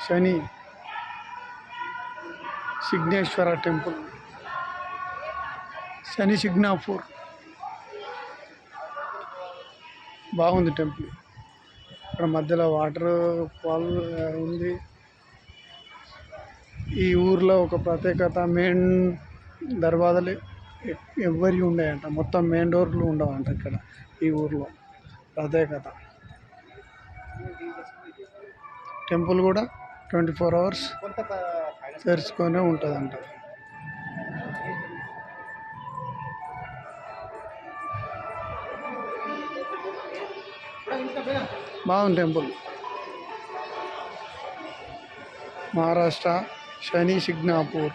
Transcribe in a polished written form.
శని సిగ్నేశ్వర temple, శని సిగ్నాపూర్. బాగుంది temple. ఇక్కడ మధ్యలో వాటర్ ఫాల్ ఉంది. ఈ ఊర్లో ఒక ప్రత్యేకత, మెయిన్ దర్వాజాలు ఎవ్వరి ఉన్నాయంట, మొత్తం మెయిన్ డోర్లు ఉండవంట ఇక్కడ. ఈ ఊర్లో ప్రత్యేకత. టెంపుల్ కూడా 24 hours తెరుచుకొనే ఉంటుందంట. బాగుంది టెంపుల్. మహారాష్ట్ర శని సిగ్నాపూర్.